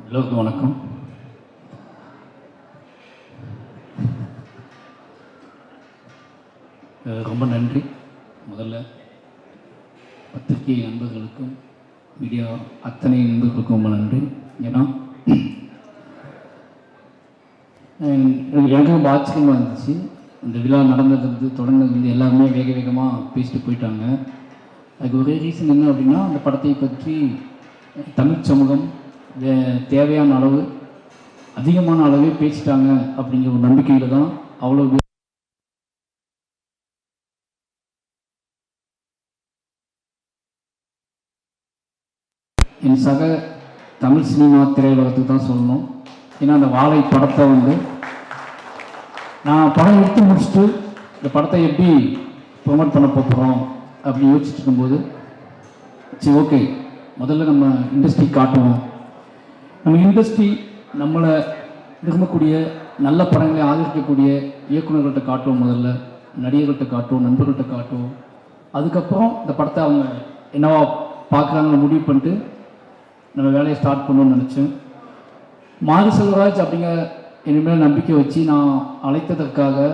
எல்லோருக்கும் வணக்கம். ரொம்ப நன்றி. முதல்ல பத்திரிகை நண்பர்களுக்கும் மீடியா அத்தனை நண்பர்களுக்கும் ரொம்ப நன்றி. ஏன்னா எனக்கு ரொம்ப ஆச்சரியமாக இருந்துச்சு. இந்த விழா நடந்ததுலேருந்து தொடங்கினதுலேருந்து எல்லாருமே வேக வேகமாக பேசிட்டு போயிட்டாங்க. அதுக்கு ஒரே ரீசன் என்ன அப்படின்னா, அந்த படத்தை பற்றி தமிழ் சமூகம் தேவையான அளவு அதிகமான அளவே பேசிட்டாங்க அப்படிங்கிற ஒரு நம்பிக்கையில் தான் அவ்வளோ என் சக தமிழ் சினிமா திரையுலகத்துக்கு தான் சொல்லணும். ஏன்னா அந்த வாழை படத்தை நான் படம் எடுத்து முடிச்சுட்டு இந்த படத்தை எப்படி ப்ரொமோட் பண்ண போகிறோம் அப்படின்னு யோசிச்சுட்டு இருக்கும்போது, சரி ஓகே, முதல்ல நம்ம இண்டஸ்ட்ரி காட்டுவோம். நம்ம இண்டஸ்ட்ரி நம்மளை விரும்பக்கூடிய நல்ல படங்களை ஆதரிக்கக்கூடிய இயக்குநர்கள்ட்ட காட்டுவோம், முதல்ல நடிகர்கள்ட்ட காட்டுவோம், நண்பர்கள்ட்ட காட்டுவோம். அதுக்கப்புறம் இந்த படத்தை அவங்க என்னவா பார்க்குறாங்கன்னு முடிவு பண்ணிட்டு நம்ம வேலையை ஸ்டார்ட் பண்ணணும்னு நினச்சேன். மாரி செல்வராஜ் அப்படிங்கிற இனிமேல் நம்பிக்கை வச்சு நான் அழைத்ததற்காக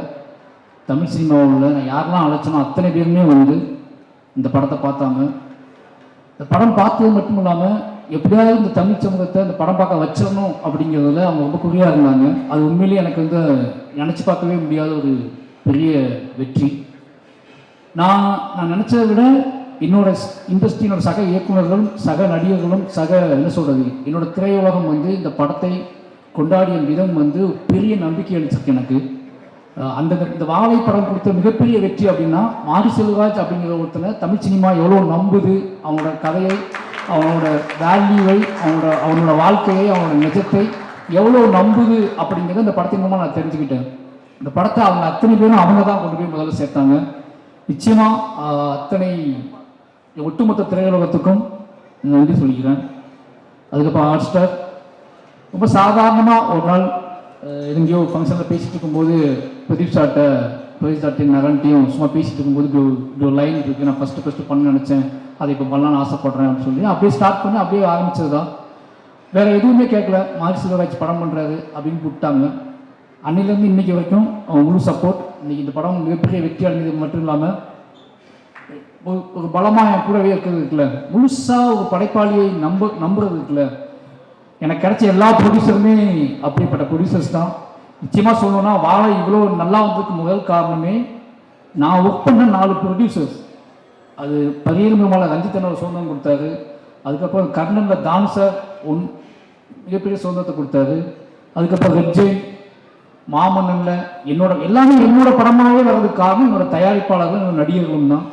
தமிழ் சினிமாவில் நான் யாரெல்லாம் அழைச்சனோ அத்தனை பேருமே இந்த படத்தை பார்த்தாங்க. இந்த படம் பார்த்தது மட்டும் இல்லாமல் எப்படியாவது இந்த தமிழ் சமூகத்தை இந்த படம் பார்க்க வச்சிடணும் அப்படிங்கிறதுல அவங்க ரொம்ப குறியாக இருந்தாங்க. அது உண்மையிலேயே எனக்கு நினச்சி பார்க்கவே முடியாத ஒரு பெரிய வெற்றி. நான் நினச்சதை விட என்னோட இண்டஸ்ட்ரியினோட சக இயக்குநர்களும் சக நடிகர்களும் என்ன சொல்கிறது, என்னோட திரையுலகம் இந்த படத்தை கொண்டாடிய விதம் பெரிய நம்பிக்கை அளிச்சிருக்கு எனக்கு. இந்த வாழை படம் கொடுத்த மிகப்பெரிய வெற்றி அப்படின்னா, மாரி செல்வராஜ் அப்படிங்கிற ஒருத்தனை தமிழ் சினிமா எவ்வளோ நம்புது, அவனோட கதையை, அவனோட வேல்யூவை, அவனோட வாழ்க்கையை, அவனோட நிஜத்தை எவ்வளோ நம்புது அப்படிங்கிறத இந்த படத்தின் மூலமாக நான் தெரிஞ்சுக்கிட்டேன். இந்த படத்தை அவங்க அத்தனை பேரும் அவங்க தான் கொண்டு போய் முதல்ல சேர்த்தாங்க. நிச்சயமாக அத்தனை ஒட்டுமொத்த திரையுலகத்துக்கும் நன்றி சொல்லிக்கிறேன். அதுக்கப்புறம் ஹாட் ஸ்டார் ரொம்ப சாதாரணமாக ஒரு நாள் எங்கேயோ ஃபங்க்ஷனில் பேசிகிட்டு இருக்கும்போது பிரதீப் சார்ட்டையும் நரன்ட்டையும் சும்மா பேசிகிட்டு இருக்கும்போது இப்படி ஒரு லைன் இருக்குது, நான் ஃபஸ்ட்டு பண்ண நினச்சேன், அதை இப்போ பண்ணலான்னு ஆசைப்பட்றேன் அப்படின்னு சொல்லி அப்படியே ஸ்டார்ட் பண்ணி அப்படியே ஆரம்பிச்சது தான். வேறு எதுவுமே கேட்கல. மாரி செல்வராஜ் படம் பண்ணுறாரு அப்படின்னு கூப்பிட்டாங்க. அன்னிலேருந்து இன்றைக்கி வரைக்கும் அவங்க முழு சப்போர்ட். இன்றைக்கி இந்த படம் மிகப்பெரிய வெற்றி அடைஞ்சது மட்டும் இல்லாமல் ஒரு பலமாக என் கூடவே இருக்கிறது இருக்குல்ல, முழுசாக ஒரு படைப்பாளியை நம்புறது இருக்குல்ல, எனக்கு கிடைச்ச எல்லா ப்ரொடியூசருமே அப்படிப்பட்ட ப்ரொடியூசர்ஸ் தான். நிச்சயமாக சொல்லணும்னா வாழை இவ்வளோ நல்லா வந்ததுக்கு முதல் காரணமே நான் ஒர்க் பண்ண 4 ப்ரொடியூசர்ஸ். அது பரியல் பெருமாள் ரஞ்சித்தனோட சுதந்திரம் கொடுத்தாரு. அதுக்கப்புறம் கர்ணனில் தான் சார் மிகப்பெரிய சுதந்திரத்தை கொடுத்தாரு. அதுக்கப்புறம் ரெட்ஜெயின் மாமன்னனில் எல்லாமே என்னோட படமாகவே வர்றதுக்கு காரணம் என்னோட தயாரிப்பாளர்கள், என்னோட நடிகர்களும் தான்.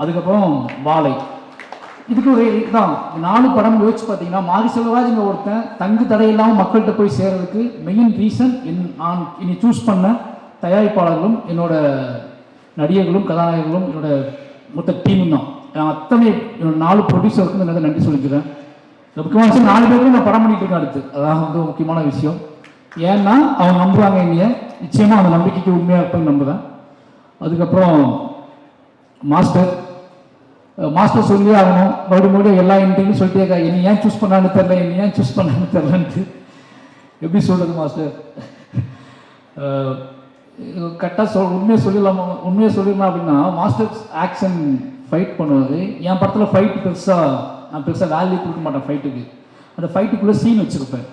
அதுக்கப்புறம் வாழை, இதுக்கு ஒரு இதுதான் 4 படம் யோசிச்சு பார்த்தீங்கன்னா, மாரி செல்வராஜ்ங்கிற ஒருத்தன் தங்கு தடையில்லாமல் மக்கள்கிட்ட போய் சேர்றதுக்கு மெயின் ரீசன் நான் இனி சூஸ் பண்ண தயாரிப்பாளர்களும், என்னோட நடிகர்களும், கதாநாயகர்களும், என்னோட மொத்த டீமும் தான். நான் அத்தனை என்னோட 4 ப்ரொடியூசருக்கும் நான் நன்றி சொல்லிக்கிறேன். முக்கியமான விஷயம் 4 பேருக்கும் நான் படம் பண்ணிட்டு இருக்கேன் அடுத்து. அதான் முக்கியமான விஷயம். ஏன்னா அவங்க நம்புவாங்க என்னைய. நிச்சயமாக அந்த நம்பிக்கைக்கு உண்மையாக இருப்பேன் நம்புகிறேன். அதுக்கப்புறம் மாஸ்டர் சொல்லி ஆகணும். மறுபடியும் எல்லா இன்டர்வியூ சொல்லிட்டே இருக்கா, என்னை ஏன் சூஸ் பண்ணான்னு தெரில, என்னை ஏன் சூஸ் பண்ணான்னு தெரிலன்ட்டு. எப்படி சொல்கிறது மாஸ்டர், கரெக்டாக உண்மையை சொல்லிடலாம் அப்படின்னா, மாஸ்டர் ஆக்ஷன் ஃபைட் பண்ணுவார். என் படத்தில் நான் பெருசாக வேல்யூ கொடுக்க மாட்டேன் ஃபைட்டுக்கு. அந்த ஃபைட்டுக்குள்ளே சீன் வச்சுருப்பேன்.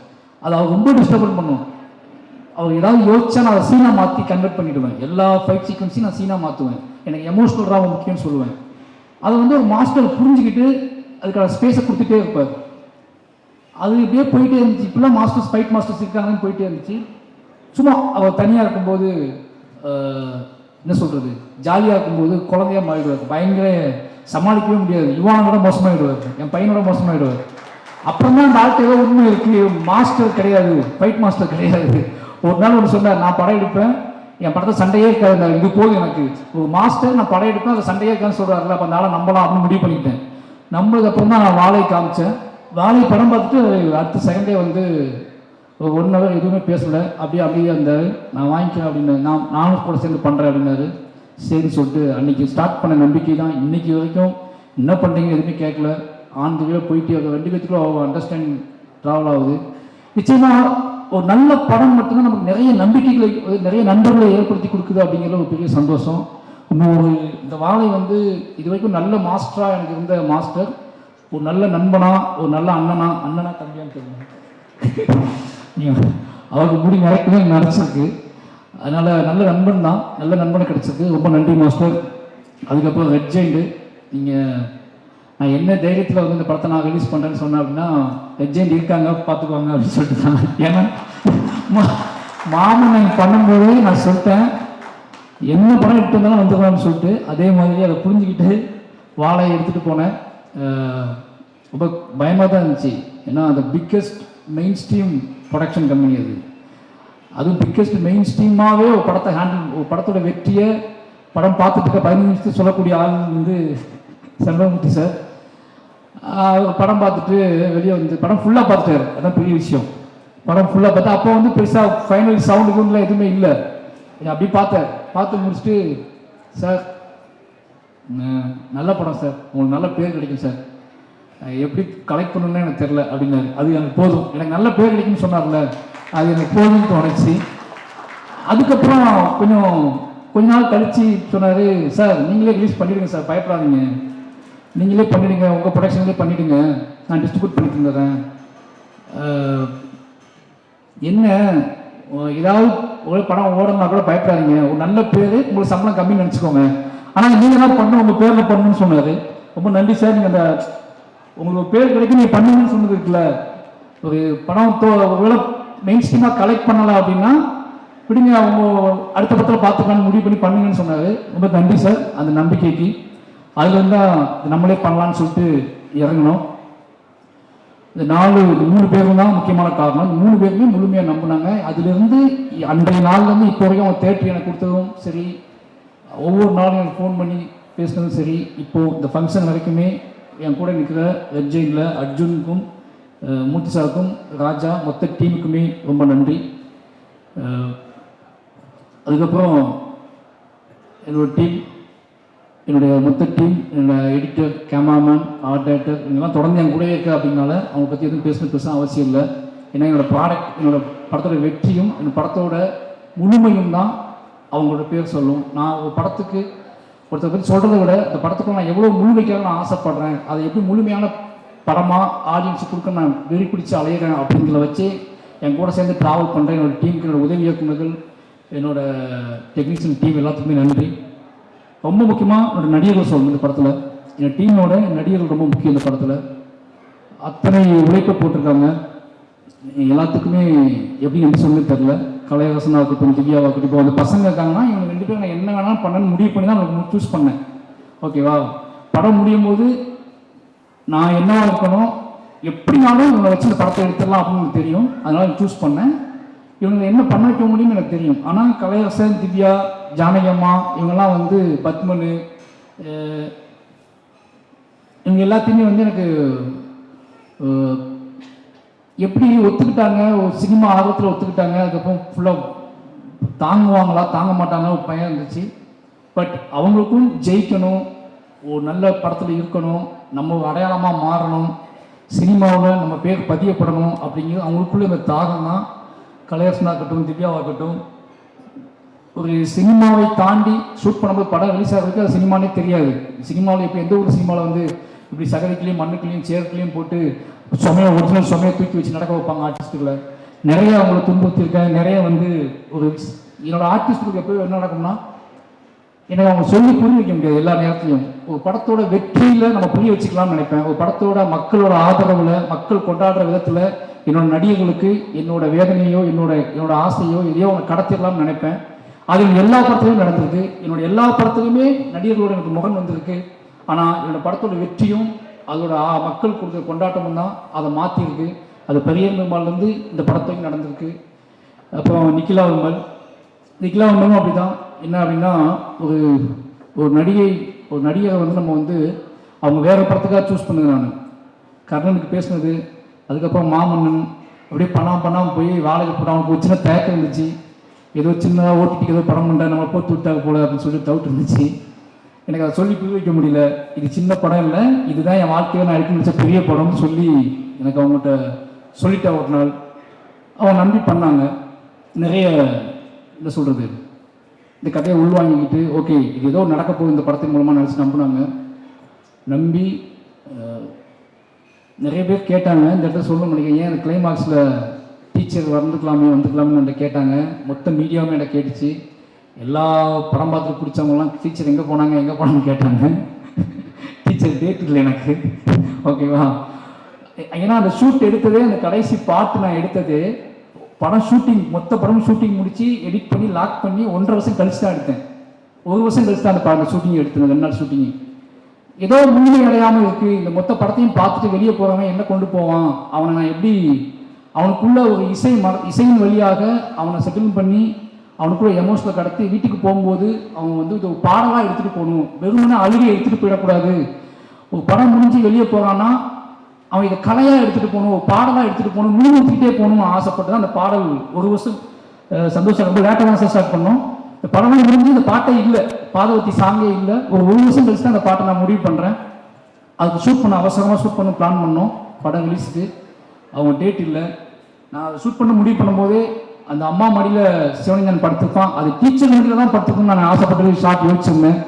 அதை அவர் ரொம்ப டிஸ்டர்பன் பண்ணுவோம். அவர் ஏதாவது யோசிச்சா நான் அதை சீனாக மாற்றி கன்வெர்ட் பண்ணிவிடுவேன். எல்லா ஃபைட் சீக்வன்ஸையும் நான் சீனாக மாற்றுவேன். எனக்கு எமோஷ்னல் ராவ முக்கியம்னு சொல்லுவேன். அதை ஒரு மாஸ்டர் புரிஞ்சுக்கிட்டு அதுக்கான ஸ்பேஸை கொடுத்துட்டே இருப்பார். அது இப்படியே போயிட்டே இருந்துச்சு. இப்பெல்லாம் ஃபைட் மாஸ்டர்ஸ் இருக்காங்கன்னு போயிட்டே இருந்துச்சு. சும்மா அவர் தனியாக இருக்கும்போது என்ன சொல்கிறது, ஜாலியாக இருக்கும்போது குழந்தையாக மாறிடுவார். பயங்கர சமாளிக்கவே முடியாது. யுவானோட மோசமாகிடுவார், என் பையனோட மோசமாகிடுவார். அப்புறம் தான் டாக்டர் ஏதோ உண்மை இருக்குது, மாஸ்டர் கிடையாது, ஃபைட் மாஸ்டர் கிடையாது. ஒரு நாள் ஒன்று சொன்னார், நான் படம் எடுப்பேன், என் படத்தை சண்டையே இருக்காது, இது போதும் எனக்கு. ஒரு மாஸ்டர் நான் படம் எடுப்பேன், அதை சண்டையே இருக்கான்னு சொல்கிறாருல, அப்போ அதனால நம்பலாம் அப்படின்னு முடிவு பண்ணிட்டேன். நம்மளுக்கு அப்புறம் தான் நான் வாழை காமிச்சேன். வாழை படம் பார்த்துட்டு அடுத்த செகண்டே ஒரு 1 hour எதுவுமே பேசலை, அப்படியே இருந்தார். நான் வாங்கிக்கிறேன் அப்படின்னு, நானும் கூட சேர்ந்து பண்ணுறேன் அப்படின்னாரு. சரின்னு சொல்லிட்டு அன்றைக்கி ஸ்டார்ட் பண்ண நம்பிக்கை தான் இன்றைக்கி வரைக்கும். என்ன பண்ணுறீங்க எதுவுமே கேட்கல, ஆன் தி வே போயிட்டு 2 பேத்துக்குள்ள அண்டர்ஸ்டாண்டிங் ட்ராவல் ஆகுது. நிச்சயமாக ஒரு நல்ல படம் மட்டும்தான் நமக்கு நிறைய நம்பிக்கைகளை, நிறைய நண்பர்களை ஏற்படுத்தி கொடுக்குது அப்படிங்கிற ஒரு பெரிய சந்தோஷம். இன்னொரு இந்த வாழை வந்து இது வரைக்கும் நல்ல மாஸ்டராக எனக்கு இருந்த மாஸ்டர், ஒரு நல்ல நண்பனா, ஒரு நல்ல அண்ணனா தம்பியான்னு தெரியும், அவருக்கு முடி நிறைக்கவே நினச்சிருக்கு. அதனால் நல்ல நண்பன் தான், நல்ல நண்பனை கிடச்சிருக்கு. ரொம்ப நன்றி மாஸ்டர். அதுக்கப்புறம் ரெட் ஜெயிண்ட், நீங்கள் நான் என்ன தைரியத்தில் வந்து இந்த படத்தை நான் ரிலீஸ் பண்ணுறேன்னு சொன்னேன் அப்படின்னா, ரெட் ஜெயிண்ட் இருக்காங்க பார்த்துக்குவாங்க அப்படின்னு சொல்லிட்டு தான். ஏன்னா மாமன் நான் பண்ணும்போது நான் சொல்லிட்டேன், என்ன படம் எடுத்து வந்தாலும் வந்துக்கலாம்னு சொல்லிட்டு, அதே மாதிரி அதை புரிஞ்சுக்கிட்டு வாழையை எடுத்துகிட்டு போனேன். ரொம்ப பயமாக தான் இருந்துச்சு. ஏன்னா அந்த biggest main stream production company அது. அதுவும் பிக்கெஸ்ட் மெயின் ஸ்ட்ரீமாகவே ஒரு படத்தை ஒரு படத்தோட வெற்றியை படம் பார்த்துட்டு 15 நிமிஷத்துக்கு சொல்லக்கூடிய ஆள் வந்து செல்வமூர்த்தி சார். படம் பார்த்துட்டு வெளியே வந்து படம் ஃபுல்லாக பார்த்துட்டாரு. அதான் பெரிய விஷயம். படம் ஃபுல்லாக பார்த்தா அப்போ வந்து பெருசாக ஃபைனல் சவுண்டுக்குள்ள எதுவுமே இல்லை. அப்படி பார்த்து முடிச்சுட்டு, சார் நல்ல படம் சார், உங்களுக்கு நல்ல பேர் கிடைக்கும் சார், எப்படி கலெக்ட் பண்ணணும்னு எனக்கு தெரில அப்படின்னாரு. அது எனக்கு போதும், எனக்கு நல்ல பேர் கிடைக்கும்னு சொன்னார்ல, அது எனக்கு போதும்னு தோணுச்சு. அதுக்கப்புறம் கொஞ்ச நாள் கழித்து சொன்னார், சார் நீங்களே ரிலீஸ் பண்ணிவிடுங்க சார், பயப்படாதீங்க, நீங்களே பண்ணிவிடுங்க, உங்கள் ப்ரொடக்ஷன்லேயே பண்ணிவிடுங்க, நான் டிஸ்ட்ரிபியூட் பண்ணி தந்துடுறேன். என்ன ஏதாவது ஒரு படம் ஓடணும்னா கூட பயப்படாதீங்க, ஒரு நல்ல பேர், உங்களுக்கு சம்பளம் கம்மின்னு நினச்சிக்கோங்க, ஆனால் நீங்கள் தான் பண்ணணும், உங்கள் பேரில் பண்ணணும்னு சொன்னார். ரொம்ப நன்றி சார். நீங்கள் அந்த உங்களுக்கு பேர் கிடைக்கும் நீங்கள் பண்ணுங்கன்னு சொன்னது இருக்குல்ல, ஒரு படம் ஒருவேளை மெயின் ஸ்ட்ரீமாக கலெக்ட் பண்ணலாம் அப்படின்னா விடுங்க, அவங்க அடுத்த படத்தில் பார்த்துக்கலான்னு முடிவு பண்ணி பண்ணுங்கன்னு சொன்னார். ரொம்ப நன்றி சார் அந்த நம்பிக்கைக்கு. அதில் இருந்தால் நம்மளே பண்ணலான்னு சொல்லிட்டு இறங்கணும். இந்த 3 பேரும் தான் முக்கியமான காரணம். 3 பேருமே முழுமையாக நம்பினாங்க. அதிலிருந்து அன்றைய நாள்லேருந்து இப்போ வரைக்கும் அவங்க தேட்டர் எனக்கு கொடுத்ததும் சரி, ஒவ்வொரு நாளும் எனக்கு ஃபோன் பண்ணி பேசுனதும் சரி, இப்போது இந்த ஃபங்க்ஷன் வரைக்குமே என் கூட நிற்கிற ரெட் ஜெயினில் அர்ஜுனுக்கும் மூர்த்தி சாருக்கும் ராஜா மொத்த டீமுக்குமே ரொம்ப நன்றி. அதுக்கப்புறம் என்னோடய டீம், என்னுடைய மொத்த டீம், என்னோடய எடிட்டர், கேமராமேன், ஆர்ட் டைரக்டர், இவங்கெல்லாம் தொடர்ந்து என் கூடவே இருக்கா அப்படின்னால அவங்க பற்றி எதுவும் பேசணும் அவசியம் இல்லை. ஏன்னா என்னோடய ப்ராடக்ட், என்னோடய படத்தோட வெற்றியும் என்னோட படத்தோட முழுமையும் தான் அவங்களோட பேர் சொல்லும். நான் ஒரு படத்துக்கு ஒருத்தர் பற்றி சொல்கிறத விட அந்த படத்துக்கு நான் எவ்வளோ முழு வைக்க நான் ஆசைப்பட்றேன், அதை எப்படி முழுமையான படமாக ஆடியன்ஸுக்கு கொடுக்க நான் வெறி பிடிச்சி அலையிறேன் அப்படிங்கிறத வச்சு என் கூட சேர்ந்து ட்ராவல் பண்ணுறேன். என்னோடய டீமுக்கு, என்னோடய உதவி இயக்குநர்கள், என்னோடய டெக்னீஷியன் டீம் எல்லாத்துக்குமே நன்றி. ரொம்ப முக்கியமாக என்னோடய நடிகர்கள் சொல்லணும். இந்த படத்தில் என் டீமோட நடிகர்கள் ரொம்ப முக்கியம். இந்த படத்தில் அத்தனை உழைப்பை போட்டிருக்காங்க. எல்லாத்துக்குமே எப்படி சொல்லணும்னு தெரில. கலையரசனாக இருக்கட்டும், திவ்யாவாக இருக்கட்டும், இப்போ அந்த பசங்க இருக்காங்கன்னா இவங்க 2 பேரும் நான் என்ன வேணாலும் பண்ணணும்னு முடிவு பண்ணி தான் நான் சூஸ் பண்ணேன். ஓகேவா, படம் முடியும் போது நான் என்னவா இருக்கணும், எப்படினாலும் இவங்களை வச்சு இந்த படத்தை எடுத்துடலாம் அப்படின்னு எனக்கு தெரியும். அதனால சூஸ் பண்ணேன். இவங்க என்ன பண்ண வைக்க முடியும்னு எனக்கு தெரியும். ஆனால் கலையரசன், திவ்யா, ஜானகி அம்மா, இவங்கெல்லாம் வந்து பத்மனு, இவங்க எல்லாத்தையுமே வந்து எனக்கு எப்படி ஒத்துக்கிட்டாங்க, ஒரு சினிமா ஆர்வத்தில் ஒத்துக்கிட்டாங்க. அதுக்கப்புறம் ஃபுல்லாக தாங்குவாங்களா தாங்க மாட்டாங்க ஒரு பயம் இருந்துச்சு. பட் அவங்களுக்கும் ஜெயிக்கணும், ஒரு நல்ல படத்தில் இருக்கணும், நம்ம ஒரு அடையாளமாக மாறணும், சினிமாவில் நம்ம பேர் பதியப்படணும் அப்படிங்கிறது அவங்களுக்குள்ள இந்த தாகம் தான். கலையரசனாக இருக்கட்டும், திவ்யாவாக இருக்கட்டும், ஒரு சினிமாவை தாண்டி ஷூட் பண்ணும்போது படம் ரிலீஸ் ஆகிறதுக்கு அது சினிமானே தெரியாது. சினிமாவில் இப்போ எந்த ஒரு சினிமாவில் வந்து இப்படி சகதிக்குள்ளேயும் மண்ணுக்குள்ளேயும் சேருக்குள்ளேயும் போட்டு ஒரிஜினல் சுமையை தூக்கி வச்சு நடக்க வைப்பாங்க ஆர்டிஸ்ட்டுகளை. நிறைய அவங்களை துன்புறுத்திருக்கேன். நிறைய வந்து ஒரு என்னோடய ஆர்டிஸ்ட்டுக்கு எப்போயும் என்ன நடக்கும்னா, எனக்கு அவங்க சொல்லி புரிய வைக்க முடியாது எல்லா நேரத்துலையும். ஒரு படத்தோட வெற்றியில் நம்ம புரிய வச்சுக்கலாம்னு நினைப்பேன். ஒரு படத்தோட மக்களோட ஆதரவில், மக்கள் கொண்டாடுற விதத்தில் என்னோட நடிகர்களுக்கு என்னோட வேதனையோ என்னோட ஆசையோ எதையோ அவங்க கடத்திடலாம்னு நினைப்பேன். அது எல்லா படத்துலையும் நடந்திருக்கு. என்னோட எல்லா படத்துலையுமே நடிகர்களோட எனக்கு முகம் வந்திருக்கு. ஆனால் என்னோட படத்தோட வெற்றியும் அதோட மக்கள் கொடுக்குற கொண்டாட்டமும் தான் அதை மாற்றிருக்கு. அது பெரிய பெருமாள்லேருந்து இந்த படத்தையும் நடந்திருக்கு. அப்புறம் நிக்கிலா விமலும் அப்படி தான். என்ன அப்படின்னா, ஒரு நடிகரை வந்து நம்ம வந்து அவங்க வேறு படத்துக்காக சூஸ் பண்ணுது. நான் கர்ணனுக்கு பேசுனது, அதுக்கப்புறம் மாமன்னன், அப்படியே பண்ணாமல் போய் வாழைக்கு போட்டு அவனுக்கு ஒரு சின்ன தயக்கம் இருந்துச்சு. ஏதோ சின்னதாக ஓட்டிட்டு ஏதோ படம் பண்ண நம்ம போட்டு விட்டாங்க போல அப்படின்னு சொல்லிட்டு டவுட் இருந்துச்சு. எனக்கு அதை சொல்லி புரிய வைக்க முடியல. இது சின்ன படம் இல்லை, இதுதான் என் வாழ்க்கையில் நான் எடுக்க நினச்ச பெரிய படம்னு சொல்லி எனக்கு அவங்ககிட்ட சொல்லிட்டேன் ஒரு நாள். அவங்க நம்பி பண்ணாங்க. நிறைய என்ன சொல்கிறது, இந்த கதையை உள்வாங்கிக்கிட்டு ஓகே இது ஏதோ நடக்க போகுது இந்த படத்தின் மூலமாக நினச்சி நம்பினாங்க. நம்பி நிறைய பேர் கேட்டாங்க, இந்த இடத்துல சொல்ல முடியும் ஏன் கிளைமாக்ஸில் டீச்சர் வந்துக்கலாமே என்கிட்ட கேட்டாங்க. மொத்த மீடியாவுமே என்கிட்ட கேட்டுச்சு. எல்லா படம் பார்த்துட்டு பிடிச்சவங்கலாம் டீச்சர் எங்கே போனாங்கன்னு கேட்டாங்க. டீச்சர் டேட் இல்லை எனக்கு, ஓகேவா? ஏன்னா அந்த ஷூட் எடுத்ததே, அந்த கடைசி பாட்டு நான் எடுத்தது படம் ஷூட்டிங், மொத்த படம் ஷூட்டிங் முடிச்சு எடிட் பண்ணி லாக் பண்ணி 1.5 வருஷம் கழிச்சு தான் எடுத்தேன். 1 வருஷம் கழிச்சு தான் அந்த பாட்டு ஷூட்டிங் எடுத்தேன். 2 நாள் ஷூட்டிங் ஏதோ முழுமை அடையாமல் இருக்குது. இந்த மொத்த படத்தையும் பார்த்துட்டு வெளியே போகிறவன் என்ன கொண்டு போவான், அவனை நான் எப்படி அவனுக்குள்ள ஒரு இசையின் வழியாக அவனை செட்டில் பண்ணி அவனுக்குள்ள எமோஷனல் கடத்தி வீட்டுக்கு போகும்போது அவன் வந்து இது ஒரு பாடலாக எடுத்துகிட்டு போகணும், வெறுமனே அழுகை எடுத்துகிட்டு போயிடக்கூடாது. ஒரு படம் முடிஞ்சு வெளியே போகிறான்னா அவன் இதை கலையாக எடுத்துகிட்டு போகணும், ஒரு பாடலாக எடுத்துகிட்டு போகணும், முழுமுத்திக்கிட்டே போகணும்னு ஆசைப்பட்டு தான் அந்த பாடல் 1 வருஷம் சந்தோஷம் ரொம்ப லேட்டாக தான் ஸ்டார்ட் பண்ணோம். இந்த படம் முடிஞ்சு இந்த பாட்டே இல்லை, பாதவத்தி சாங்கே இல்லை. ஒரு 1 வருஷம் கழிச்சு தான் அந்த பாட்டை நான் முடிவு பண்ணுறேன். அதுக்கு ஷூட் பண்ண அவசரமாக ஷூட் பண்ண பிளான் பண்ணோம். படம் ரிலீஸுக்கு அவங்க டேட் இல்லை. நான் அதை ஷூட் பண்ண முடிவு பண்ணும்போதே அந்த அம்மா மடியில் சிவலிங்கன் படுத்துப்பான், அது டீச்சர் மடியில் தான் படுத்துக்கணும்னு நான் ஆசைப்பட்டு ஷார்ட் யோசிச்சிருந்தேன்.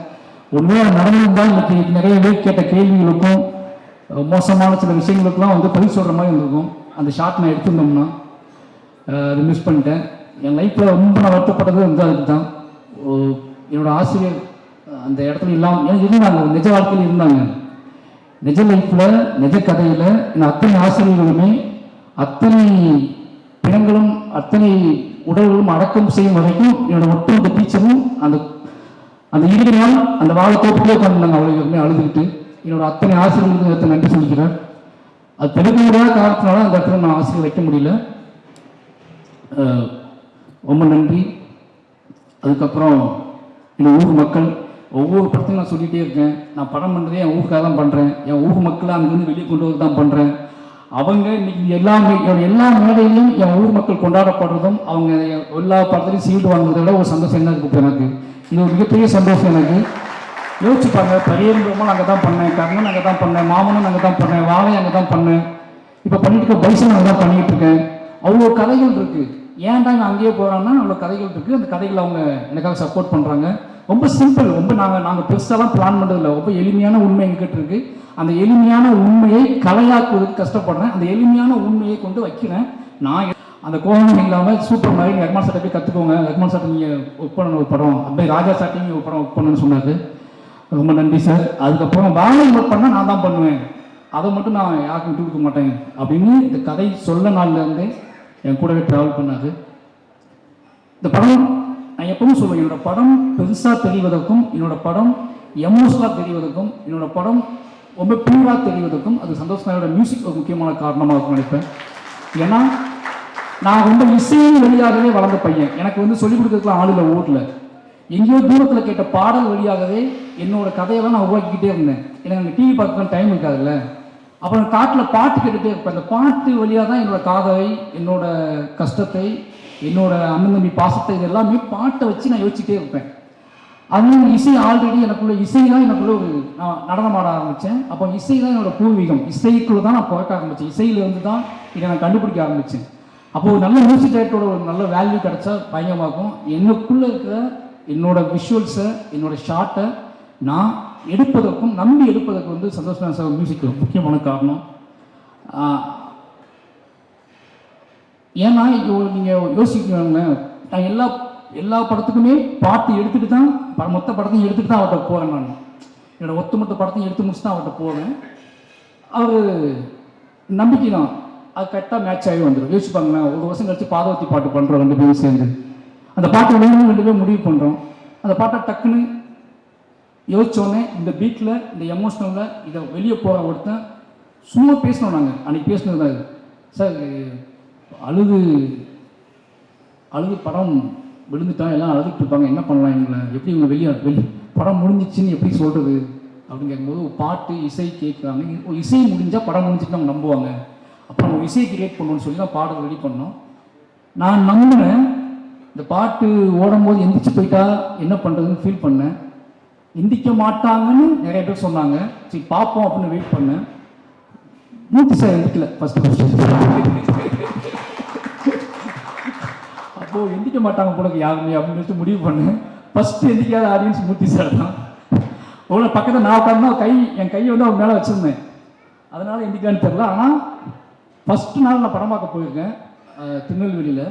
உண்மையாக நடந்தது தான் இன்னைக்கு நிறைய பேர் கேட்ட கேள்விகளுக்கும் மோசமான சில விஷயங்களுக்கெல்லாம் வந்து பதில் சொல்கிற மாதிரி இருந்திருக்கும். அந்த ஷார்ட் நான் எடுத்துருந்தோம்னா அது மிஸ் பண்ணிட்டேன். என் லைஃப்பில் ரொம்ப நான் வருத்தப்பட்டது வந்து அதுக்கு தான். என்னோடய ஆசிரியர் அந்த இடத்துல இல்லாமல் எனக்கு இருந்தாங்க, நிஜ வாழ்க்கையில் இருந்தாங்க. நிஜ லைஃப்பில் நிஜ கதையில் நான் அத்தனை ஆசிரியர்களுமே அத்தனை பிணங்களும் அத்தனை உடல்களும் அடக்கம் செய்யும் வரைக்கும் என்னோட ஒட்டுமொத்த டீச்சரும் அந்த அந்த 20 நாள் அந்த வாழை தோப்பிலே உட்காந்துருந்தாங்க. அவளுக்கு அழுதுகிட்டு என்னோட அத்தனை ஆசிரியர்களுக்கு நேரத்தை நன்றி சொல்லிக்கிறேன். அது தெலுங்கு முடியாத காரணத்தினால அந்த இடத்துல நான் ஆசிரியர் வைக்க முடியல. ரொம்ப நன்றி. அதுக்கப்புறம் என் ஊர் மக்கள், ஒவ்வொரு படத்தையும் நான் சொல்லிகிட்டே இருக்கேன், நான் படம் பண்ணுறதே என் ஊருக்காக தான் பண்ணுறேன், என் ஊர் மக்களை அங்கேருந்து வெளியே கொண்டு வந்து தான் பண்ணுறேன். அவங்க இன்னைக்கு எல்லா மேடையிலையும் என் ஊர் மக்கள் கொண்டாடப்படுறதும் அவங்க எல்லா படத்துலையும் சீல்டு வாங்குறதை விட ஒரு சந்தோஷம் என்ன இருக்குது எனக்கு. இது ஒரு மிகப்பெரிய சந்தோஷம் எனக்கு. யோசிச்சுப்பாங்க, பரியம்பெருமாள் அங்கே தான் பண்ணேன், கர்ணன் அங்கே தான் பண்ணேன், மாமனன் அங்கே தான் பண்ணேன், வாழை அங்கே தான் பண்ணேன், இப்போ பண்ணிட்டு இருக்க பைசன் அங்கே தான் பண்ணிகிட்டு இருக்கேன். அவ்வளோ கதைகள் இருக்குது. ஏன்டா இவன் அங்கேயே போகிறான்னா அவ்வளோ கதைகள் இருக்குது. அந்த கதைகளை அவங்க எனக்காக சப்போர்ட் பண்ணுறாங்க. ரொம்ப சிம்பிள், ரொம்ப நாங்கள் பெருசாலாம் பிளான் பண்ணுறதில்ல. ரொம்ப எளிமையான உண்மை எங்கிட்ட இருக்குது. அந்த எளிமையான உண்மையை கலையாக்குவதற்கு கஷ்டப்படுறேன். அந்த எளிமையான உண்மையை கொண்டு வைக்கிறேன். நான் அந்த கோபம் இல்லாமல் சூப்பர் மாதிரி ரஹ்மான் சார்ட்ட போய் கற்றுக்கோங்க, ரஹ்மான் சார்ட்ட நீங்கள் ஒர்க் பண்ணணும் ஒரு படம், அப்படியே ராஜா சார்ட்டையும் ஒரு படம் ஒர்க் பண்ணணும்னு சொன்னார். ரொம்ப நன்றி சார். அதுக்கப்புறம் வாழை ஒர்க் பண்ணால் நான் தான் பண்ணுவேன், அதை மட்டும் நான் யாருக்கும் விட்டு கொடுக்க மாட்டேன் அப்படின்னு இந்த கதை சொல்ல நாள்லேருந்தே என் கூடவே ட்ராவல் பண்ணாது. இந்த படம் நான் எப்பவும் சொல்லுவேன், என்னோட படம் பெருசாக தெரிவதற்கும் என்னோட படம் எமோஷனலாக தெரிவதற்கும் என்னோட படம் ரொம்ப பியூராக தெரிவதற்கும் அது சந்தோஷ் நாயோட மியூசிக் ஒரு முக்கியமான காரணமாக இருக்கும்னு நினைப்பேன். ஏன்னா நான் ரொம்ப இசையின் வழியாகவே வளர்ந்த பையன். எனக்கு வந்து சொல்லிக் கொடுக்கறதுக்குலாம் ஆள் இல்லை ஊரில். எங்கேயோ தூரத்தில் கேட்ட பாடல் வழியாகவே என்னோட கதையெல்லாம் நான் உருவாக்கிக்கிட்டே இருந்தேன். எனக்கு அங்கே டிவி பார்க்க டைம் இருக்காதுல்ல. அப்புறம் காட்டில் பாட்டு கேட்டுகிட்டே இருப்பேன். அந்த பாட்டு வழியாக தான் என்னோட காதலை, என்னோட கஷ்டத்தை, என்னோட அண்ணன் தம்பி பாசத்தை, இது எல்லாமே பாட்டை வச்சு நான் யோசிச்சுட்டே இருப்பேன். அதுவும் இசை ஆல்ரெடி எனக்குள்ள இசை தான் எனக்குள்ள ஒரு நான் நடனம் ஆட ஆரம்பித்தேன். அப்போ இசை தான் என்னோட பூர்வீகம். இசைக்குள்ளே தான் நான் பிறக்க ஆரம்பித்தேன். இசையிலேருந்து தான் இதை நான் கண்டுபிடிக்க ஆரம்பித்தேன். அப்போது ஒரு நல்ல மியூசிக் டைரக்டரோட ஒரு நல்ல வேல்யூ கிடச்சா பயங்கரமாகும். எனக்குள்ளே இருக்கிற என்னோட விஷுவல்ஸை, என்னோட ஷார்ட்டை நான் எடுப்பதற்கும் நம்பி எடுப்பதற்கு வந்து சந்தோஷ் நாயர் சார் மியூசிக் முக்கியமான காரணம். ஏன்னா இப்போ நீங்கள் யோசிக்கணுங்களேன், நான் எல்லா படத்துக்குமே பாட்டு எடுத்துகிட்டு தான் மொத்த படத்தையும் எடுத்துகிட்டு தான் அவர்கிட்ட போகிறேன். நான் என்னோட ஒட்டுமொத்த படத்தையும் எடுத்து முடிச்சு தான் அவர்கிட்ட போவேன். அவர் நம்பிக்கை தான், அது கரெக்டாக மேட்ச் ஆகி வந்துடும். யோசிப்பாங்களேன், 1 வருஷம் கழிச்சு பாதவத்தி பாட்டு பண்ணுறோம் 2 பேரும் சேர்ந்து. அந்த பாட்டை 2 பேரும் முடிவு பண்ணுறோம். அந்த பாட்டை டக்குன்னு யோசித்தோடனே இந்த பீட்டில், இந்த எமோஷனலில் இதை வெளியே போகிற ஒருத்தன் சும்மா பேசணும். நாங்கள் அன்றைக்கி பேசினது தான் சார், அழுது படம் விழுந்துட்டா எல்லாம் அழுதுட்டு இருப்பாங்க, என்ன பண்ணலாம், எங்களை எப்படி இவங்க வெளியே படம் முடிஞ்சிச்சின்னு எப்படி சொல்கிறது அப்படின்னு கேட்கும்போது ஒரு பாட்டு இசை கேட்குறாங்க. இசை முடிஞ்சால் படம் முடிஞ்சிட்டு அவங்க நம்புவாங்க. அப்புறம் நம்ம இசை கிரியேட் பண்ணணும்னு சொல்லி தான் பாடல் ரெடி பண்ணோம். நான் நம்பினேன். இந்த பாட்டு ஓடும்போது எந்திரிச்சு போயிட்டா என்ன பண்ணுறதுன்னு ஃபீல் பண்ணேன். எந்திக்க மாட்டாங்கன்னு நிறைய பேர் சொன்னாங்க. சரி பார்ப்போம் அப்படின்னு வெயிட் பண்ணேன். மூர்த்தி சார் எந்திக்கல ஃபஸ்ட்டு. ஸோ எந்திக்க மாட்டாங்க போனக்கு யாருமே அப்படின்னு சொல்லிட்டு முடிவு பண்ணேன். ஃபஸ்ட்டு எந்திக்காத ஆடியன்ஸ் மூர்த்தி சார் தான். உங்களை பக்கத்தில் நான் உட்காந்து என் கையை வந்து அவர் மேலே வச்சுருந்தேன், அதனால் எந்திக்கான்னு தெரில. ஆனால் ஃபஸ்ட்டு நாள் நான் படம் பார்க்க போயிருக்கேன் திருநெல்வேலியில்.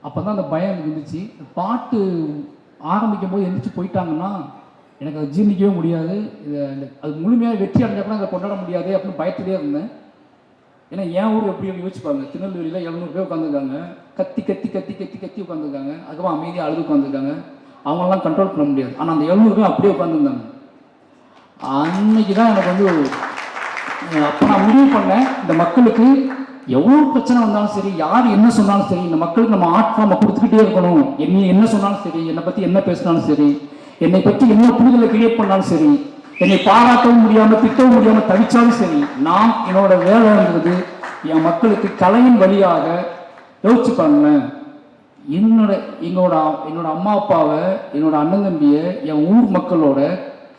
அப்போ தான் அந்த பயம் எனக்கு இருந்துச்சு. பாட்டு ஆரம்பிக்கும் போது எந்திரிச்சு போயிட்டாங்கன்னா எனக்கு அதை ஜீர்ணிக்கவே முடியாது, அது முழுமையாக வெற்றி அடைஞ்சால் கூட அதை கொண்டாட முடியாது அப்படின்னு பயத்திலே இருந்தேன். ஏன்னா என் ஊர் எப்படி யோசிப்பாங்க, திருநெல்வேலியில் 700 பேர் உட்காந்துருக்காங்க, கத்தி கத்தி கத்தி கத்தி கத்தி உட்காந்துருக்காங்க, அதுக்கப்புறம் அமைதியாக அழுது உட்காந்துருக்காங்க, அவங்களெலாம் கண்ட்ரோல் பண்ண முடியாது. ஆனால் அந்த 700 பேர் அப்படியே உட்காந்துருந்தாங்க. அன்னைக்கு தான் எனக்கு வந்து அப்போ நான் முடிவு பண்ணேன், இந்த மக்களுக்கு எவ்வளோ பிரச்சனை வந்தாலும் சரி, யார் என்ன சொன்னாலும் சரி, இந்த மக்களுக்கு நம்ம ஆர்ட் ஃபார்மை கொடுத்துக்கிட்டே இருக்கணும். என்ன சொன்னாலும் சரி, என்னை பற்றி என்ன பேசினாலும் சரி, என்னை பற்றி என்ன புரிதலை கிரியேட் பண்ணாலும் சரி, என்னை பாராட்டவும் முடியாமல் திட்டவும் முடியாமல் தவிச்சாலும் சரி, நான் என்னோட வேலைங்கிறது என் மக்களுக்கு கலையின் வழியாக யோசிச்சுப்பாங்களேன். என்னோட அம்மா அப்பாவை, என்னோட அண்ணன் தம்பியை, என் ஊர் மக்களோட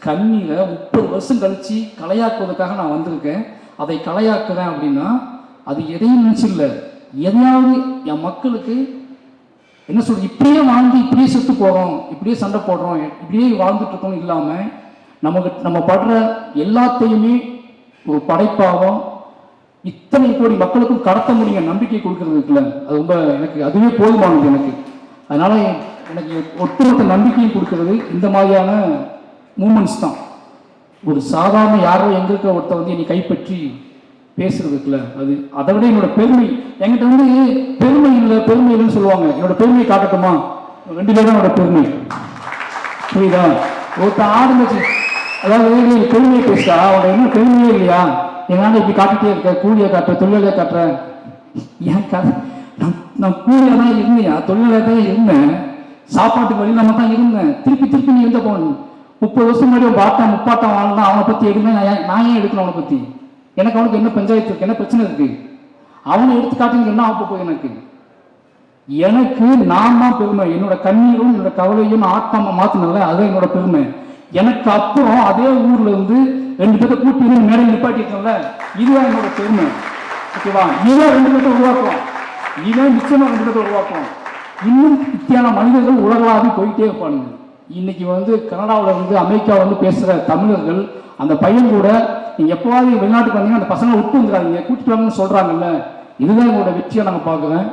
கண்ணீரை 30 வருஷம் கழிச்சு கலையாக்குவதற்காக நான் வந்திருக்கேன். அதை கலையாக்குறேன் அப்படின்னா அது எதையும் நினைச்சில்ல, எதையாவது என் மக்களுக்கு என்ன சொல்றது, இப்படியே வாழ்ந்து இப்படியே செத்து போகிறோம், இப்படியே சண்டை போடுறோம், இப்படியே வாழ்ந்துட்டு இருக்கோம் இல்லாமல் நம்ம படுற எல்லாத்தையுமே ஒரு படைப்பாகவும் இத்தனை கோடி மக்களுக்கும் கடத்த முடியுங்க நம்பிக்கை கொடுக்கறது இருக்குல்ல, அது ரொம்ப எனக்கு அதுவே போதுமானது எனக்கு. அதனால எனக்கு ஒட்டுமொத்த நம்பிக்கையும் கொடுக்கறது இந்த மாதிரியான மூமெண்ட்ஸ் தான். ஒரு சாதாரண யாரோ எங்க இருக்க ஒருத்த வந்து என்னை கைப்பற்றி பேசுறது இருக்குல்ல, அது அதை விட என்னோட பெருமை. என்கிட்ட வந்து பெருமை இல்லைன்னு சொல்லுவாங்க, என்னோட பெருமையை காட்டட்டுமா? 2 பேரும் என்னோட பெருமை, புரியுதா? ஒருத்த ஆரம்பிச்சு அதாவது பெருமையை பேசுறா, அவனோட என்ன பெருமையே இல்லையா? என்னால இப்படி காட்டிட்டே இருக்க, கூலியை காட்டுற, தொழிலாளியை காட்டுறேன். ஏன் நான் கூலியாக தான் இருந்தேன், தொழிலாளியாக தான் இருந்தேன், சாப்பாட்டுக்கு வழி இல்லாம தான் இருந்தேன். திருப்பி நீ எந்த போகணும்? 30 வருஷம் முன்னாடி முப்பாட்டம் வாழ்ந்தான், அவனை பற்றி எடுக்கணும். நான் ஏன் எடுக்கணும் அவனை பற்றி? எனக்கு அவனுக்கு என்ன பஞ்சாயத்து இருக்கு, என்ன பிரச்சனை இருக்கு? அவனை எடுத்து காட்டுங்க, என்ன ஆக போகுது? எனக்கு நான் தான் பெருமை. என்னோட கண்ணீரும் என்னோட கவலையும் ஆத்மா மாத்தினல, அதுதான் என்னோட பெருமை. எனக்கு அப்புறம் அதே ஊர்ல இருந்து 2 பேரை கூட்டி மேலே நிப்பாட்டிருக்கோம்ல, இதுதான் என்னோட பெருமை. ஓகேவா? இதான் 2 பேர்த்த உருவாக்கும், இதான் நிச்சயமா 2 பேர்த்த உருவாக்கும். இன்னும் வித்தியான மனிதர்கள் உலகளாவி போயிட்டே இருப்பானுங்க. இன்னைக்கு வந்து கனடாவில் வந்து அமெரிக்கா வந்து பேசுற தமிழர்கள், அந்த பையன் கூட நீங்க எப்போவாது வெளிநாட்டுக்கு வந்தீங்கன்னா அந்த பசங்களை விட்டு வந்துடாதீங்க, கூட்டிட்டு வாங்கன்னு சொல்றாங்கல்ல, இதுதான் என்னோட வெற்றியை நாங்கள் பார்க்குறேன்.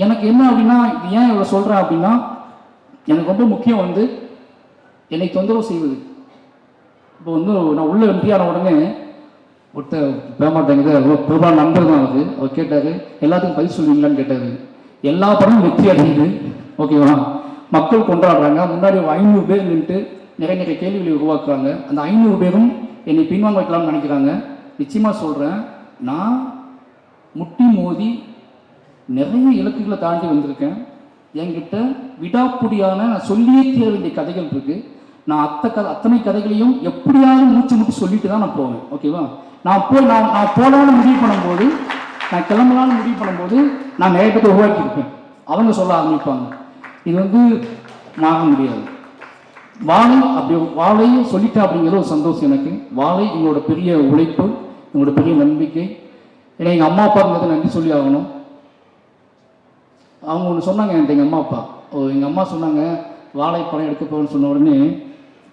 எனக்கு என்ன அப்படின்னா, இது ஏன் இவ்வளோ சொல்றேன் அப்படின்னா, எனக்கு ரொம்ப முக்கியம் வந்து என்னை தொந்தரவு செய்வது. இப்போ வந்து நான் உள்ள எம்பியான உடனே ஒருத்தர் பேமாட்டேங்குது, பிரபா நண்பர் தான் அவர் கேட்டார், எல்லாத்துக்கும் பதில் சொல்லுவீங்களான்னு கேட்டார். எல்லா படமும் வெற்றி அடையுது, ஓகேவா? மக்கள் கொண்டாடுறாங்க, முன்னாடி 500 பேர் நின்று நிறைய கேள்விகளை உருவாக்குறாங்க. அந்த 500 பேரும் என்னை பின்வாங்க வைக்கலாம்னு நினைக்கிறாங்க. நிச்சயமாக சொல்கிறேன், நான் முட்டி மோதி நிறைய இலக்குகளை தாண்டி வந்திருக்கேன். என்கிட்ட விடாப்புடியான நான் சொல்லியே தீர வேண்டிய கதைகள் இருக்குது. நான் அத்தனை கதைகளையும் எப்படியாவது மூச்சு சொல்லிட்டு தான் நான் போவேன், ஓகேவா? நான் போகலான்னு முடிவு பண்ணும்போது, நான் கிளம்பலான்னு முடிவு பண்ணும்போது நான் நிறைய பேரை உருவாக்கியிருப்பேன். அவங்க சொல்ல ஆரம்பிப்பாங்க, இது வந்து மாற முடியாது. வாழையை சொல்லிட்டேன் அப்படிங்கிற ஒரு சந்தோஷம் எனக்கு. வாழை எங்களோட பெரிய உழைப்பு, எங்களோட பெரிய நம்பிக்கை. ஏன்னா எங்கள் அம்மா அப்பாவுக்கு நன்றி சொல்லி ஆகணும். அவங்க ஒன்று சொன்னாங்க என்கிட்ட, எங்கள் அம்மா அப்பா. எங்கள் அம்மா சொன்னாங்க, வாழை படம் எடுக்க போகணும்னு சொன்ன உடனே,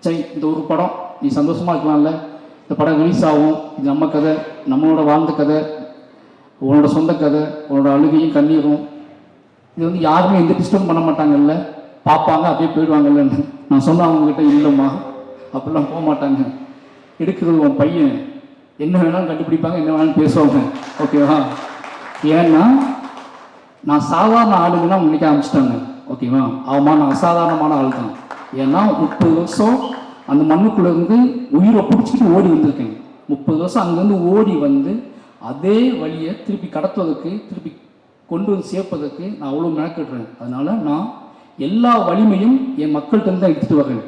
சரி இந்த ஒரு படம் நீ சந்தோஷமாக இருக்கலாம்ல, இந்த படம் ரிலீஸ் ஆகும், இது நம்ம கதை, நம்மளோட வாழ்ந்த கதை, உன்னோட சொந்த கதை, உன்னோட அழுகையும் கண்ணீரும், இது வந்து யாருமே எந்த டிஸ்டர்ப் பண்ண மாட்டாங்கல்ல, பார்ப்பாங்க அப்படியே போயிடுவாங்கல்லன்னு நான் சொன்னேன். அவங்ககிட்ட இல்லைம்மா, அப்படிலாம் போக மாட்டாங்க, எடுக்கிறது உன் பையன், என்ன வேணாலும் கண்டுபிடிப்பாங்க, என்ன வேணாலும் பேசுவாங்க, ஓகேவா? ஏன்னா நான் சாதாரண ஆளுங்கன்னா நினைக்க ஆரம்பிச்சிட்டாங்க, ஓகேவா? அவன் நான் அசாதாரணமான ஆள் தான். ஏன்னா 30 வருஷம் அந்த மண்ணுக்குள்ளே இருந்து உயிரை பிடிச்சிட்டு ஓடி வந்திருக்கேன். 30 வருஷம் அங்கேருந்து ஓடி வந்து அதே வழியை திருப்பி கடத்துவதற்கு, திருப்பி கொண்டு வந்து சேர்ப்பதற்கு நான் அவ்வளோ மெனக்கிடுறேன். அதனால நான் எல்லா வலிமையும் என் மக்கள்கிட்ட தான் எடுத்துகிட்டு வரேன்.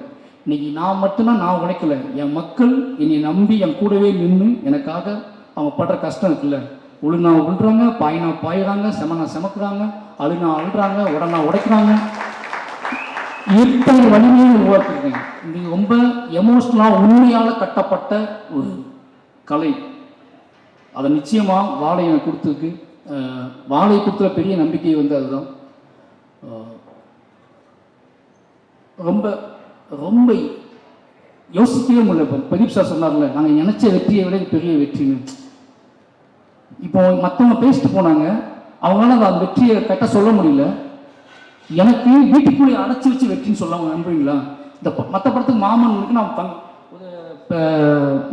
இன்னைக்கு நான் மட்டும்தான் நான் உழைக்கல, என் மக்கள் என்னை நம்பி என் கூடவே நின்று எனக்காக அவங்க படுற கஷ்டம் இருக்குல்ல, உழுனா விழுறாங்க, பாயினா பாயிறாங்க, செமனா செமக்குறாங்க, அழுனா அழுறாங்க, உடனா உடைக்கிறாங்க, இத்தனை வலிமையை உருவாக்கிருக்கேன். இது ரொம்ப எமோஷ்னலாக உண்மையால் கட்டப்பட்ட ஒரு கலை. அதை நிச்சயமாக வாழை எனக்கு கொடுத்துருக்கு. வாழை கொடுத்துற பெரிய நம்பிக்கை வந்து அதுதான். ரொம்ப ரொம்ப யோசிக்கவே முடியல. இப்போ பிரதீப் சார் சொன்னார்ல, நாங்கள் நினச்ச வெற்றியை விட பெரிய வெற்றின்னு. இப்போ மற்றவங்க பேசிட்டு போனாங்க, அவங்களால அந்த வெற்றியை கரெக்டாக சொல்ல முடியல. எனக்கு வீட்டுக்குள்ளே அடைச்சி வச்சு வெற்றின்னு சொல்லுவாங்க. நம்புறீங்களா? இந்த மற்ற படத்துக்கு மாமன்னுக்கு நான் இப்போ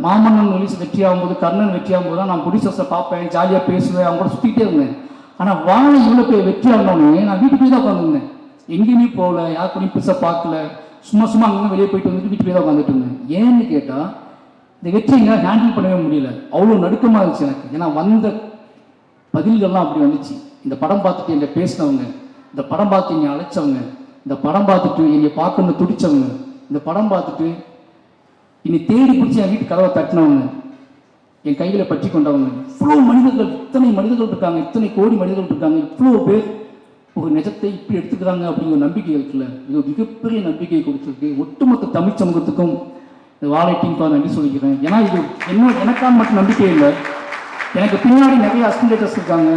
மாமன்னன் ரிலீஸ் வெற்றி ஆகும்போது, கர்ணன் வெற்றி ஆகும்போது தான் நான் ப்ரொடியூசர்ஸை பார்ப்பேன், ஜாலியாக பேசுவேன், அவங்க கூட சுற்றிக்கிட்டே இருந்தேன். ஆனால் வாழை இவ்வளோ போய் வெற்றி ஆகணும்னு நான் வீட்டுக்குள்ளே தான் உட்காந்துருந்தேன். எங்கேயுமே போகல, யார் கூடயும் பெருசாக பார்க்கல, சும்மா அங்கே வெளியே போயிட்டு வந்துட்டு வீட்டுக்குள்ளே தான் உட்காந்துட்டு இருந்தேன். ஏன்னு கேட்டால், இந்த வெற்றியை என்னால் ஹேண்டில் பண்ணவே முடியல. அவ்வளோ நடுக்கமாக இருந்துச்சு எனக்கு. ஏன்னா வந்த பதில்கள்லாம் அப்படி வந்துச்சு. இந்த படம் பார்த்துட்டு என்னை பேசினவங்க, இந்த படம் பார்த்து என்னை அழைச்சவங்க, இந்த படம் பார்த்துட்டு என்னை பார்க்கணுன்னு துடிச்சவங்க, இந்த படம் பார்த்துட்டு என்னை தேடி பிடிச்சி என் வீட்டு கதவை தட்டினவங்க, என் கையில் பற்றி கொண்டவங்க, இவ்வளோ மனிதர்கள், இத்தனை மனிதர்கள் இருக்காங்க, இத்தனை கோடி மனிதர்கள் இருக்காங்க, இவ்வளோ பேர் ஒரு நிஜத்தை இப்படி எடுத்துக்கிறாங்க அப்படிங்கிற நம்பிக்கை இருக்குல்ல, இது ஒரு மிகப்பெரிய நம்பிக்கையை கொடுத்துருக்கு. ஒட்டுமொத்த தமிழ் சமூகத்துக்கும் இந்த வாழை டீம்காக நன்றி சொல்லிக்கிறேன். ஏன்னா இது எனக்கான மட்டும் நம்பிக்கை இல்லை, எனக்கு பின்னாடி நிறைய அசிஸ்டன்டேட்டர்ஸ் இருக்காங்க.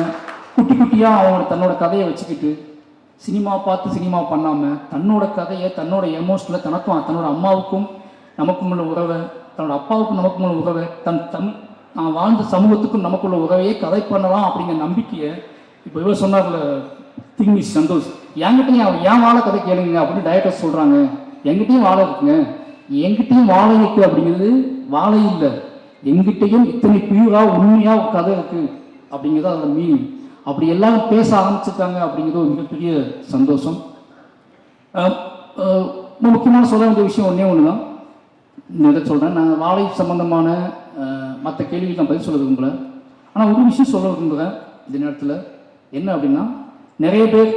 குட்டி குட்டியாக அவங்க தன்னோட கதையை வச்சுக்கிட்டு சினிமா பார்த்து சினிமா பண்ணாமல் தன்னோட கதையை, தன்னோட எமோஷனில் தனக்கும் தன்னோட அம்மாவுக்கும் நமக்கும் உள்ள உறவை, தன்னோட அப்பாவுக்கும் நமக்கும் உள்ள உறவை, நான் வாழ்ந்த சமூகத்துக்கும் நமக்குள்ள உறவையே கதை பண்ணலாம் அப்படிங்கிற நம்பிக்கையை இப்போ இவர் சொன்னார்ல திங்மிஸ் சந்தோஷ், என்கிட்டையும் ஏன் வாழை கதை கேளுங்க அப்படின்னு டைரக்டர் சொல்கிறாங்க. என்கிட்டையும் வாழை இருக்குங்க, என்கிட்டையும் வாழை இருக்குது அப்படிங்கிறது வாழை இல்லை, எங்கிட்டையும் இத்தனை பியூராக உண்மையாக கதை இருக்குது அப்படிங்கிறது அதோட மீனிங். அப்படி எல்லாரும் பேச ஆரம்பிச்சிருக்காங்க அப்படிங்கிறது ஒரு மிகப்பெரிய சந்தோஷம். முக்கியமான சொல்ல வேண்டிய விஷயம் ஒன்றே தான் இதை சொல்கிறேன். நான் வாழை சம்பந்தமான மற்ற கேள்விக்கு நான் பதில் சொல்ல விரும்பலை. ஆனால் ஒரு விஷயம் சொல்ல விரும்புகிறேன் இந்த நேரத்தில். என்ன அப்படின்னா, நிறைய பேர்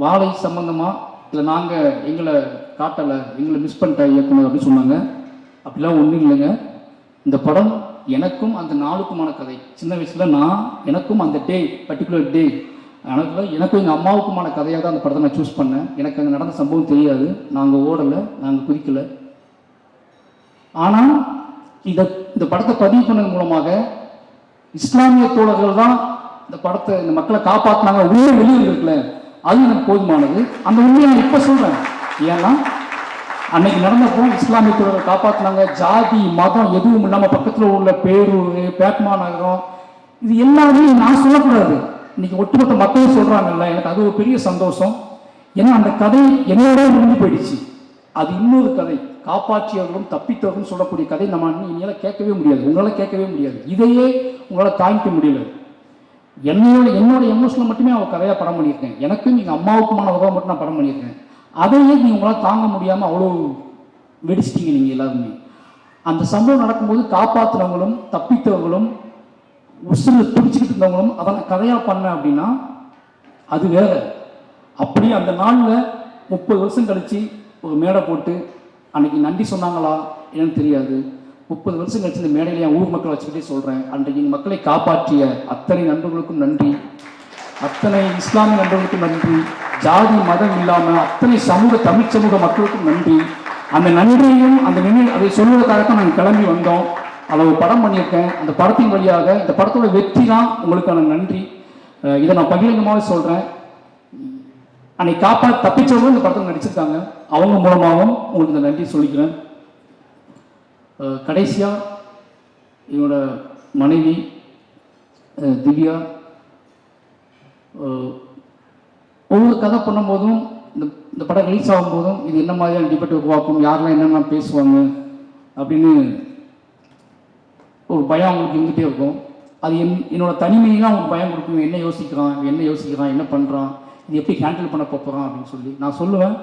வாழை சம்பந்தமாக இல்லை நாங்கள் எங்களை காட்டலை, எங்களை மிஸ் பண்ணிட்ட இயக்குனர் அப்படின்னு சொன்னாங்க. அப்படிலாம் ஒன்றும் இல்லைங்க. இந்த படம் எனக்கும் அந்த நாளுக்குமான கதை. சின்ன வயசில் எனக்கும் அந்த டே, பர்டிகுலர் டே, எனக்கும் எங்கள் அம்மாவுக்குமான கதையாக தான் அந்த படத்தை நான் சூஸ் பண்ணேன். எனக்கு அங்கே நடந்த சம்பவம் தெரியாது, நாங்கள் ஓடலை, நாங்கள் குதிக்கலை. ஆனால் இந்த படத்தை பதிவு பண்ணது மூலமாக இஸ்லாமிய தோழர்கள் தான் இந்த படத்தை, இந்த மக்களை காப்பாற்றினாங்க. உண்மை வெளியே இருக்குல்ல, அது எனக்கு போதுமானது. அந்த உண்மையை நான் இப்போ சொல்கிறேன். ஏன்னா அன்னைக்கு நடந்தப்போ இஸ்லாமிய தோழர்கள் காப்பாற்றினாங்க. ஜாதி மதம் எதுவும் இல்லாமல் பக்கத்தில் உள்ள பேரூர், பேட்மா நகரம், இது எல்லாமே நான் சொல்லக்கூடாது, இன்னைக்கு ஒட்டுமொத்த மக்களும் சொல்கிறாங்கல்ல. எனக்கு அது ஒரு பெரிய சந்தோஷம். ஏன்னா அந்த கதை என்னோட முடிஞ்சு போயிடுச்சு. அது இன்னொரு கதை, காப்பாற்றியவர்களும் தப்பித்தவர்களும் சொல்லக்கூடிய கதை நம்ம இனியால் கேட்கவே முடியாது, உங்களால் கேட்கவே முடியாது. இதையே உங்களால் தாங்கிக்க முடியல. என்னோட எமோஷனில் மட்டுமே அவள் கதையாக படம் பண்ணியிருக்கேன். எனக்கும் எங்கள் அம்மாவுக்குமான உறவை மட்டும் நான் படம் பண்ணியிருக்கேன். அதையே நீங்கள் உங்களால் தாங்க முடியாமல் அவ்வளோ வெடிச்சிட்டிங்க நீங்கள் எல்லாருமே. அந்த சம்பவம் நடக்கும்போது காப்பாற்றினவங்களும் தப்பித்தவர்களும் உசுரில் துடிச்சிக்கிட்டு இருந்தவங்களும் அதை நான் கதையாக பண்ணேன் அப்படின்னா அது வேற. அப்படியே அந்த நாளில் 30 வருஷம் கழித்து ஒரு மேடை போட்டு அன்றைக்கி நன்றி சொன்னாங்களா என்னன்னு தெரியாது. 30 வருஷம் கழிச்சு இந்த மேடையில் என் ஊர் மக்களை வச்சுக்கிட்டே சொல்கிறேன், அன்றைக்கு மக்களை காப்பாற்றிய அத்தனை நண்பர்களுக்கும் நன்றி, அத்தனை இஸ்லாமிய நண்பர்களுக்கும் நன்றி, ஜாதி மதம் இல்லாமல் அத்தனை தமிழ் சமூக மக்களுக்கும் நன்றி. அந்த நன்றியையும் அதை சொல்வதற்காகத்தான் நாங்கள் கிளம்பி வந்தோம். அதை ஒரு படம் பண்ணியிருக்கேன். அந்த படத்தின் வழியாக இந்த படத்தோட வெற்றி தான் உங்களுக்கான நன்றி. இதை நான் பகிரங்கமாக சொல்கிறேன். அன்னைக்கு தப்பிச்சவங்களும் இந்த படத்தில் நடிச்சிருக்காங்க, அவங்க மூலமாகவும் உங்களுக்கு இந்த நன்றி சொல்லிக்கிறேன். கடைசியாக என்னோட மனைவி திவ்யா, ஒவ்வொரு கதை பண்ணும்போதும் இந்த படம் ரிலீஸ் ஆகும்போதும் இது என்ன மாதிரியான டிபேட் உருவாக்கும், யாரெல்லாம் என்னென்ன பேசுவாங்க அப்படின்னு ஒரு பயம் அவங்களுக்கு இருந்துகிட்டே இருக்கும். அது என்னோட தனிமையெல்லாம் அவங்களுக்கு பயம் கொடுக்கும். என்ன யோசிக்கிறான், என்ன பண்ணுறான், இது எப்படி ஹேண்டில் பண்ண போகிறான் அப்படின்னு சொல்லி நான் சொல்லுவேன்.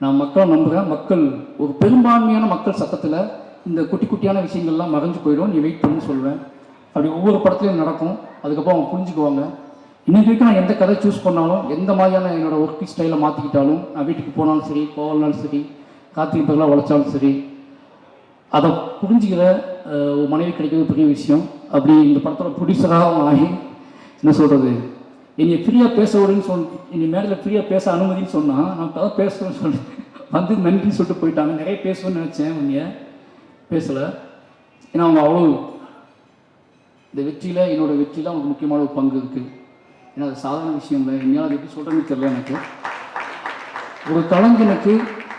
நான் மக்களை நம்புகிறேன். மக்கள் ஒரு பெரும்பான்மையான மக்கள் சத்தத்தில் இந்த குட்டி குட்டியான விஷயங்கள்லாம் மறைஞ்சு போயிடும், நீ வெயிட் பண்ணி சொல்லுவேன். அப்படி ஒவ்வொரு படத்துலையும் நடக்கும். அதுக்கப்புறம் அவங்க புரிஞ்சுக்குவாங்க. இன்னைக்கு வரைக்கும் நான் எந்த கதை சூஸ் பண்ணாலும், எந்த மாதிரியான என்னோடய ஒர்க்கிங் ஸ்டைலை மாற்றிக்கிட்டாலும், நான் வீட்டுக்கு போனாலும் சரி, போகலனாலும் சரி, கார்த்திகை பகலாக உழைச்சாலும் சரி, அதை புரிஞ்சுக்கிற ஒரு மனைவி கிடைக்கிறது பெரிய விஷயம். அப்படி இந்த படத்தோட ப்ரொடியூசராக ஆகி என்ன சொல்கிறது, என்னை ஃப்ரீயாக பேச விடுன்னு என்னை மேடையில் ஃப்ரீயாக பேச அனுமதின்னு சொன்னால் நான் கதை பேசுவேன்னு சொல்லி வந்து நன்றின்னு சொல்லிட்டு போயிட்டாங்க. நிறைய பேசுவேன்னு நினச்சேன், உன்னைய பேசலை. ஏன்னா அவங்க அவ்வளோ இந்த வெற்றியில், என்னோடய வெற்றியில் அவங்களுக்கு முக்கியமான ஒரு பங்கு இருக்குது. ஏன்னா அது சாதாரண விஷயம் இல்லை. என்னால் அது எப்படி சொல்கிறேன்னு தெரியல எனக்கு. ஒரு கலைஞனுக்கு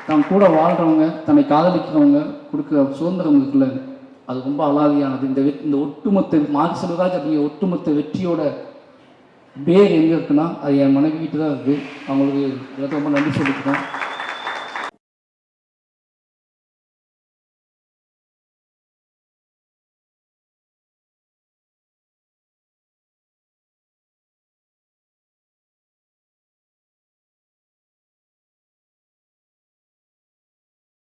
தான் கூட வாழ்கிறவங்க, தன்னை காதலிக்கிறவங்க கொடுக்குற சுதந்திரம் இருக்குல்ல, அது ரொம்ப அலாதியானது. இந்த ஒட்டுமொத்த மாரி செல்வராஜ் அப்படிங்கிற ஒட்டுமொத்த வெற்றியோட பேர் எங்கே இருக்குன்னா, அது என் மனைவி கிட்ட தான் இருக்குது. அவங்களுக்கு ரொம்ப நன்றி சொல்லிக்கிறேன்.